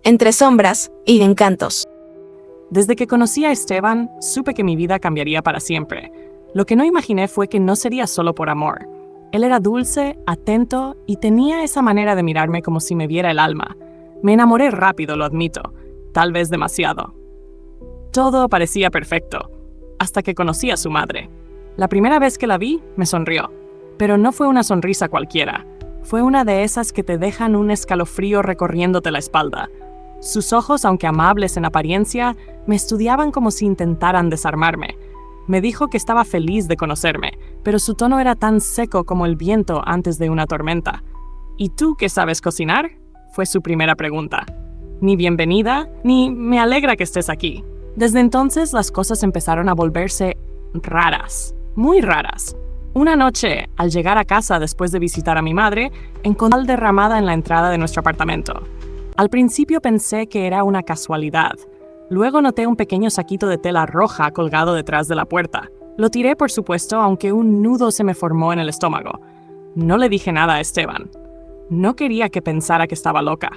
entre sombras y encantos. Desde que conocí a Esteban, supe que mi vida cambiaría para siempre. Lo que no imaginé fue que no sería solo por amor. Él era dulce, atento y tenía esa manera de mirarme como si me viera el alma. Me enamoré rápido, lo admito, tal vez demasiado. Todo parecía perfecto, hasta que conocí a su madre. La primera vez que la vi, me sonrió, pero no fue una sonrisa cualquiera. Fue una de esas que te dejan un escalofrío recorriéndote la espalda. Sus ojos, aunque amables en apariencia, me estudiaban como si intentaran desarmarme. Me dijo que estaba feliz de conocerme, pero su tono era tan seco como el viento antes de una tormenta. ¿Y tú qué sabes cocinar?, fue su primera pregunta. Ni bienvenida, ni me alegra que estés aquí. Desde entonces las cosas empezaron a volverse raras, muy raras. Una noche, al llegar a casa después de visitar a mi madre, encontré sal derramada en la entrada de nuestro apartamento. Al principio pensé que era una casualidad. Luego noté un pequeño saquito de tela roja colgado detrás de la puerta. Lo tiré, por supuesto, aunque un nudo se me formó en el estómago. No le dije nada a Esteban. No quería que pensara que estaba loca.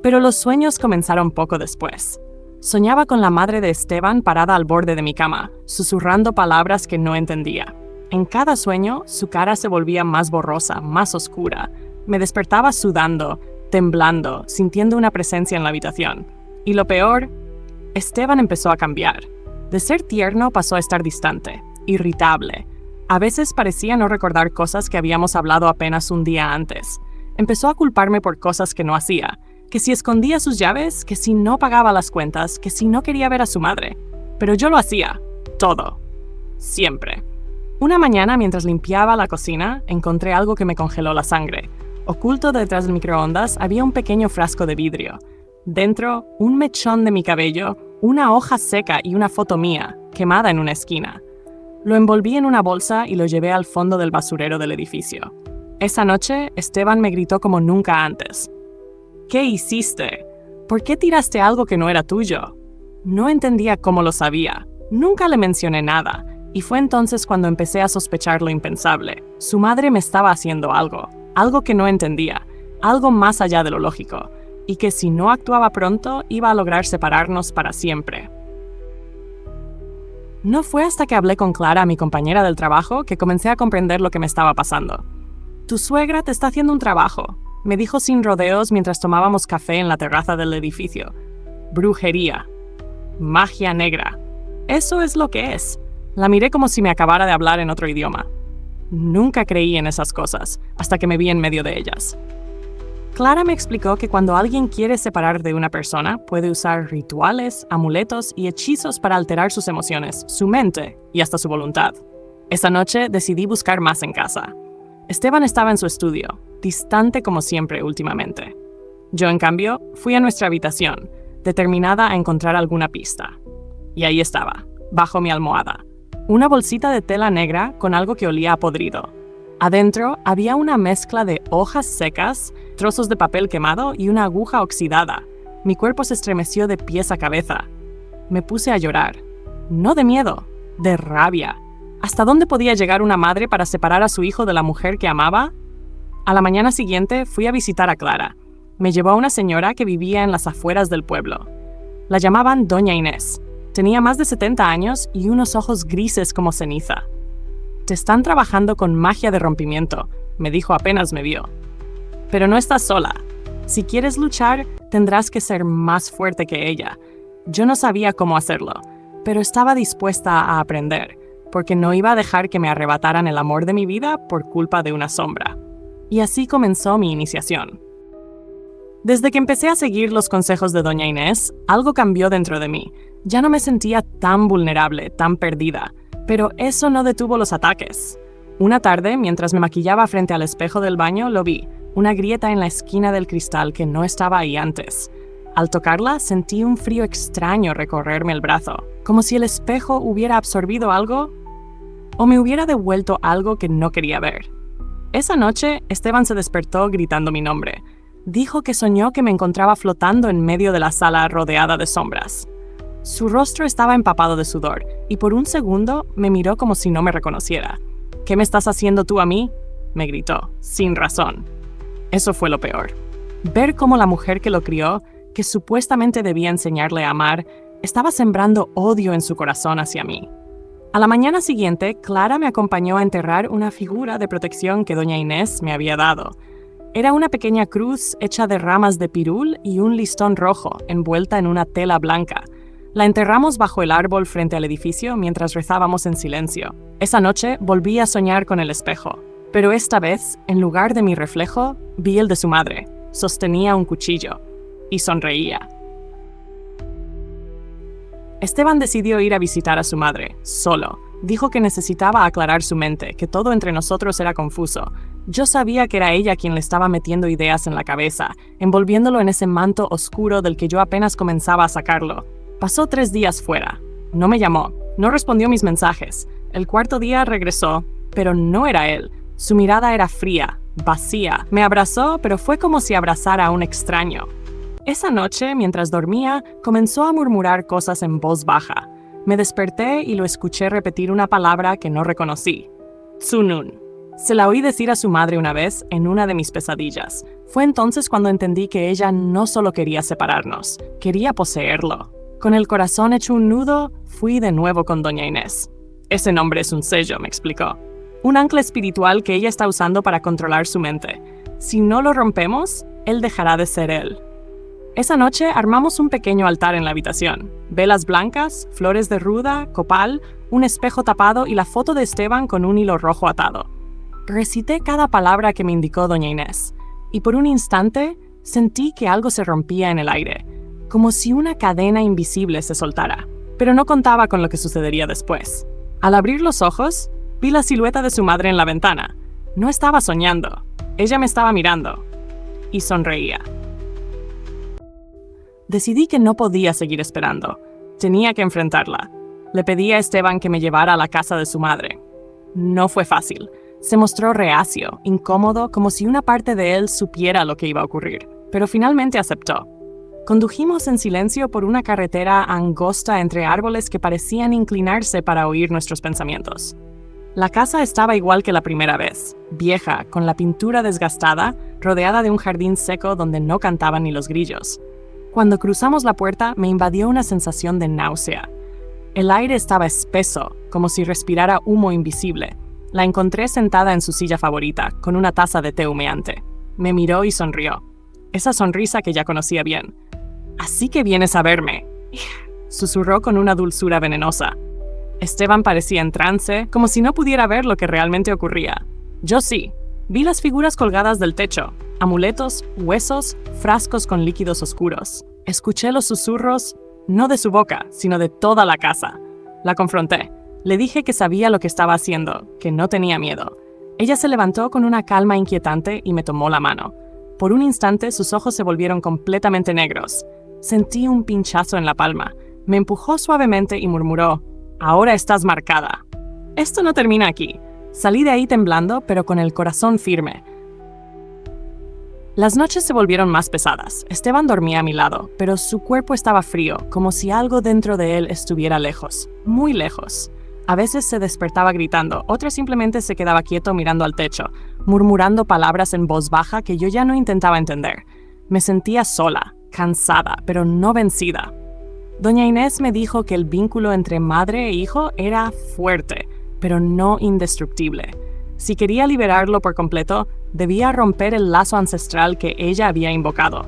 Pero los sueños comenzaron poco después. Soñaba con la madre de Esteban parada al borde de mi cama, susurrando palabras que no entendía. En cada sueño, su cara se volvía más borrosa, más oscura. Me despertaba sudando, temblando, sintiendo una presencia en la habitación. Y lo peor, Esteban empezó a cambiar. De ser tierno pasó a estar distante, irritable. A veces parecía no recordar cosas que habíamos hablado apenas un día antes. Empezó a culparme por cosas que no hacía, que si escondía sus llaves, que si no pagaba las cuentas, que si no quería ver a su madre. Pero yo lo hacía, todo, siempre. Una mañana, mientras limpiaba la cocina, encontré algo que me congeló la sangre. Oculto detrás del microondas había un pequeño frasco de vidrio. Dentro, un mechón de mi cabello, una hoja seca y una foto mía, quemada en una esquina. Lo envolví en una bolsa y lo llevé al fondo del basurero del edificio. Esa noche, Esteban me gritó como nunca antes. ¿Qué hiciste? ¿Por qué tiraste algo que no era tuyo? No entendía cómo lo sabía. Nunca le mencioné nada. Y fue entonces cuando empecé a sospechar lo impensable. Su madre me estaba haciendo algo que no entendía, algo más allá de lo lógico, y que si no actuaba pronto iba a lograr separarnos para siempre. No fue hasta que hablé con Clara, mi compañera del trabajo, que comencé a comprender lo que me estaba pasando. «Tu suegra te está haciendo un trabajo», me dijo sin rodeos mientras tomábamos café en la terraza del edificio. Brujería. Magia negra. Eso es lo que es. La miré como si me acabara de hablar en otro idioma. Nunca creí en esas cosas, hasta que me vi en medio de ellas. Clara me explicó que cuando alguien quiere separar de una persona, puede usar rituales, amuletos y hechizos para alterar sus emociones, su mente y hasta su voluntad. Esa noche decidí buscar más en casa. Esteban estaba en su estudio, distante como siempre últimamente. Yo, en cambio, fui a nuestra habitación, determinada a encontrar alguna pista. Y ahí estaba, bajo mi almohada. Una bolsita de tela negra con algo que olía a podrido. Adentro había una mezcla de hojas secas, trozos de papel quemado y una aguja oxidada. Mi cuerpo se estremeció de pies a cabeza. Me puse a llorar. No de miedo, de rabia. ¿Hasta dónde podía llegar una madre para separar a su hijo de la mujer que amaba? A la mañana siguiente fui a visitar a Clara. Me llevó a una señora que vivía en las afueras del pueblo. La llamaban Doña Inés. Tenía más de 70 años y unos ojos grises como ceniza. «Te están trabajando con magia de rompimiento», me dijo apenas me vio. «Pero no estás sola. Si quieres luchar, tendrás que ser más fuerte que ella». Yo no sabía cómo hacerlo, pero estaba dispuesta a aprender, porque no iba a dejar que me arrebataran el amor de mi vida por culpa de una sombra. Y así comenzó mi iniciación. Desde que empecé a seguir los consejos de Doña Inés, algo cambió dentro de mí. Ya no me sentía tan vulnerable, tan perdida, pero eso no detuvo los ataques. Una tarde, mientras me maquillaba frente al espejo del baño, lo vi, una grieta en la esquina del cristal que no estaba ahí antes. Al tocarla, sentí un frío extraño recorrerme el brazo, como si el espejo hubiera absorbido algo o me hubiera devuelto algo que no quería ver. Esa noche, Esteban se despertó gritando mi nombre. Dijo que soñó que me encontraba flotando en medio de la sala rodeada de sombras. Su rostro estaba empapado de sudor, y por un segundo me miró como si no me reconociera. «¿Qué me estás haciendo tú a mí?», me gritó, sin razón. Eso fue lo peor. Ver cómo la mujer que lo crió, que supuestamente debía enseñarle a amar, estaba sembrando odio en su corazón hacia mí. A la mañana siguiente, Clara me acompañó a enterrar una figura de protección que doña Inés me había dado. Era una pequeña cruz hecha de ramas de pirul y un listón rojo, envuelta en una tela blanca. La enterramos bajo el árbol frente al edificio mientras rezábamos en silencio. Esa noche volví a soñar con el espejo, pero esta vez, en lugar de mi reflejo, vi el de su madre. Sostenía un cuchillo y sonreía. Esteban decidió ir a visitar a su madre, solo. Dijo que necesitaba aclarar su mente, que todo entre nosotros era confuso. Yo sabía que era ella quien le estaba metiendo ideas en la cabeza, envolviéndolo en ese manto oscuro del que yo apenas comenzaba a sacarlo. Pasó 3 días fuera. No me llamó, no respondió mis mensajes. El cuarto día regresó, pero no era él. Su mirada era fría, vacía. Me abrazó, pero fue como si abrazara a un extraño. Esa noche, mientras dormía, comenzó a murmurar cosas en voz baja. Me desperté y lo escuché repetir una palabra que no reconocí. Tsunun. Se la oí decir a su madre una vez en una de mis pesadillas. Fue entonces cuando entendí que ella no solo quería separarnos, quería poseerlo. Con el corazón hecho un nudo, fui de nuevo con doña Inés. Ese nombre es un sello, me explicó. Un ancla espiritual que ella está usando para controlar su mente. Si no lo rompemos, él dejará de ser él. Esa noche armamos un pequeño altar en la habitación. Velas blancas, flores de ruda, copal, un espejo tapado y la foto de Esteban con un hilo rojo atado. Recité cada palabra que me indicó doña Inés, y por un instante sentí que algo se rompía en el aire, como si una cadena invisible se soltara, pero no contaba con lo que sucedería después. Al abrir los ojos, vi la silueta de su madre en la ventana. No estaba soñando, ella me estaba mirando, y sonreía. Decidí que no podía seguir esperando. Tenía que enfrentarla. Le pedí a Esteban que me llevara a la casa de su madre. No fue fácil. Se mostró reacio, incómodo, como si una parte de él supiera lo que iba a ocurrir, pero finalmente aceptó. Condujimos en silencio por una carretera angosta entre árboles que parecían inclinarse para oír nuestros pensamientos. La casa estaba igual que la primera vez, vieja, con la pintura desgastada, rodeada de un jardín seco donde no cantaban ni los grillos. Cuando cruzamos la puerta, me invadió una sensación de náusea. El aire estaba espeso, como si respirara humo invisible. La encontré sentada en su silla favorita, con una taza de té humeante. Me miró y sonrió. Esa sonrisa que ya conocía bien. «Así que vienes a verme», susurró con una dulzura venenosa. Esteban parecía en trance, como si no pudiera ver lo que realmente ocurría. Yo sí. Vi las figuras colgadas del techo, amuletos, huesos, frascos con líquidos oscuros. Escuché los susurros, no de su boca, sino de toda la casa. La confronté. Le dije que sabía lo que estaba haciendo, que no tenía miedo. Ella se levantó con una calma inquietante y me tomó la mano. Por un instante sus ojos se volvieron completamente negros. Sentí un pinchazo en la palma. Me empujó suavemente y murmuró: «Ahora estás marcada». Esto no termina aquí. Salí de ahí temblando, pero con el corazón firme. Las noches se volvieron más pesadas. Esteban dormía a mi lado, pero su cuerpo estaba frío, como si algo dentro de él estuviera lejos, muy lejos. A veces se despertaba gritando, otras simplemente se quedaba quieto mirando al techo, murmurando palabras en voz baja que yo ya no intentaba entender. Me sentía sola, cansada, pero no vencida. Doña Inés me dijo que el vínculo entre madre e hijo era fuerte, pero no indestructible. Si quería liberarlo por completo, debía romper el lazo ancestral que ella había invocado.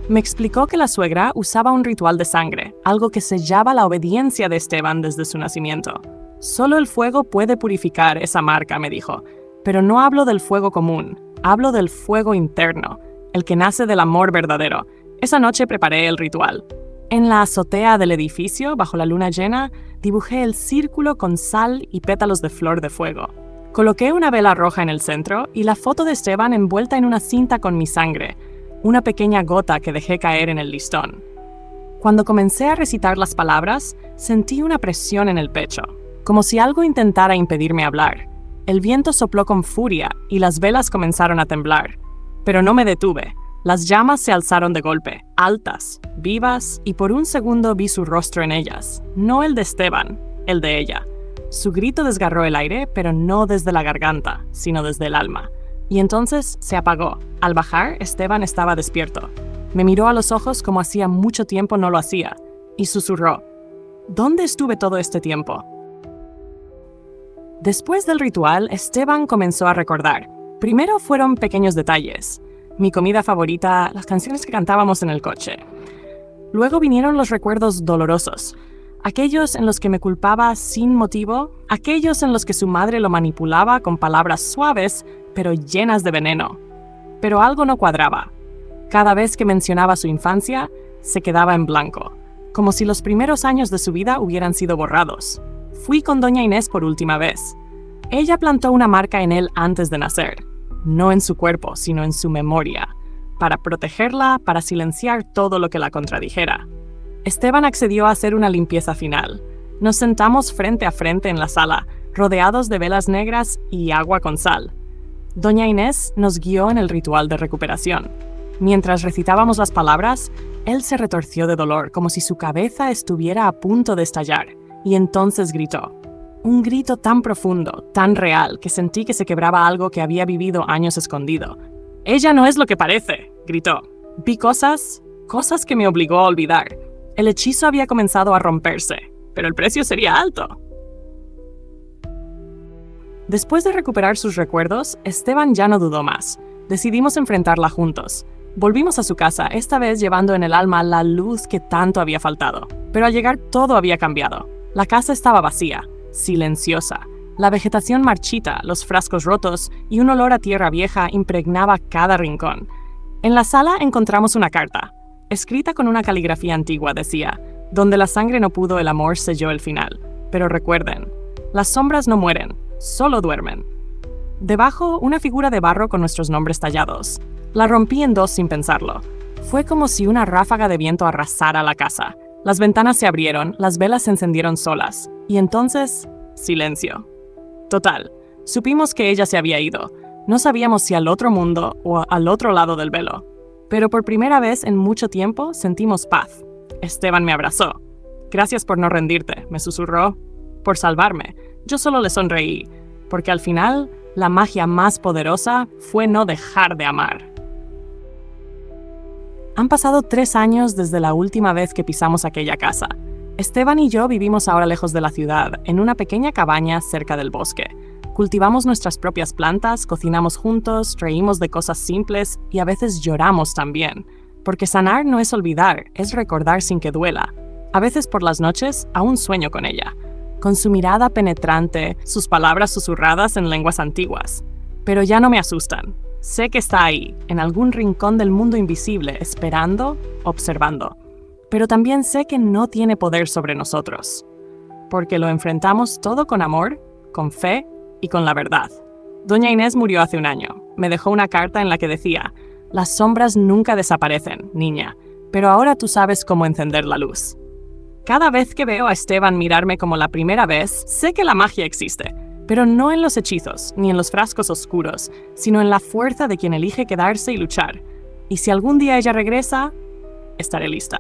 Me explicó que la suegra usaba un ritual de sangre, algo que sellaba la obediencia de Esteban desde su nacimiento. Solo el fuego puede purificar esa marca, me dijo. Pero no hablo del fuego común, hablo del fuego interno, el que nace del amor verdadero. Esa noche preparé el ritual. En la azotea del edificio, bajo la luna llena, dibujé el círculo con sal y pétalos de flor de fuego. Coloqué una vela roja en el centro y la foto de Esteban envuelta en una cinta con mi sangre, una pequeña gota que dejé caer en el listón. Cuando comencé a recitar las palabras, sentí una presión en el pecho, como si algo intentara impedirme hablar. El viento sopló con furia y las velas comenzaron a temblar. Pero no me detuve. Las llamas se alzaron de golpe, altas, vivas, y por un segundo vi su rostro en ellas. No el de Esteban, el de ella. Su grito desgarró el aire, pero no desde la garganta, sino desde el alma. Y entonces se apagó. Al bajar, Esteban estaba despierto. Me miró a los ojos como hacía mucho tiempo no lo hacía, y susurró: ¿Dónde estuve todo este tiempo? Después del ritual, Esteban comenzó a recordar. Primero fueron pequeños detalles. Mi comida favorita, las canciones que cantábamos en el coche. Luego vinieron los recuerdos dolorosos. Aquellos en los que me culpaba sin motivo, aquellos en los que su madre lo manipulaba con palabras suaves, pero llenas de veneno. Pero algo no cuadraba. Cada vez que mencionaba su infancia, se quedaba en blanco, como si los primeros años de su vida hubieran sido borrados. Fui con doña Inés por última vez. Ella plantó una marca en él antes de nacer, no en su cuerpo, sino en su memoria, para protegerla, para silenciar todo lo que la contradijera. Esteban accedió a hacer una limpieza final. Nos sentamos frente a frente en la sala, rodeados de velas negras y agua con sal. Doña Inés nos guió en el ritual de recuperación. Mientras recitábamos las palabras, él se retorció de dolor, como si su cabeza estuviera a punto de estallar, y entonces gritó. Un grito tan profundo, tan real, que sentí que se quebraba algo que había vivido años escondido. «Ella no es lo que parece», gritó. Vi cosas que me obligó a olvidar. El hechizo había comenzado a romperse, pero el precio sería alto. Después de recuperar sus recuerdos, Esteban ya no dudó más. Decidimos enfrentarla juntos. Volvimos a su casa, esta vez llevando en el alma la luz que tanto había faltado. Pero al llegar todo había cambiado. La casa estaba vacía, silenciosa. La vegetación marchita, los frascos rotos y un olor a tierra vieja impregnaba cada rincón. En la sala encontramos una carta. Escrita con una caligrafía antigua decía: «Donde la sangre no pudo, el amor selló el final. Pero recuerden, las sombras no mueren, solo duermen». Debajo, una figura de barro con nuestros nombres tallados. La rompí en dos sin pensarlo. Fue como si una ráfaga de viento arrasara la casa. Las ventanas se abrieron, las velas se encendieron solas. Y entonces, silencio. Total, supimos que ella se había ido. No sabíamos si al otro mundo o al otro lado del velo. Pero por primera vez en mucho tiempo sentimos paz. Esteban me abrazó. «Gracias por no rendirte», me susurró. «Por salvarme». Yo solo le sonreí, porque al final, la magia más poderosa fue no dejar de amar. Han pasado 3 años desde la última vez que pisamos aquella casa. Esteban y yo vivimos ahora lejos de la ciudad, en una pequeña cabaña cerca del bosque. Cultivamos nuestras propias plantas, cocinamos juntos, reímos de cosas simples y a veces lloramos también. Porque sanar no es olvidar, es recordar sin que duela. A veces por las noches aún sueño con ella, con su mirada penetrante, sus palabras susurradas en lenguas antiguas. Pero ya no me asustan. Sé que está ahí, en algún rincón del mundo invisible, esperando, observando. Pero también sé que no tiene poder sobre nosotros, porque lo enfrentamos todo con amor, con fe y con la verdad. Doña Inés murió hace un año. Me dejó una carta en la que decía: «Las sombras nunca desaparecen, niña, pero ahora tú sabes cómo encender la luz». Cada vez que veo a Esteban mirarme como la primera vez, sé que la magia existe, pero no en los hechizos, ni en los frascos oscuros, sino en la fuerza de quien elige quedarse y luchar. Y si algún día ella regresa, estaré lista.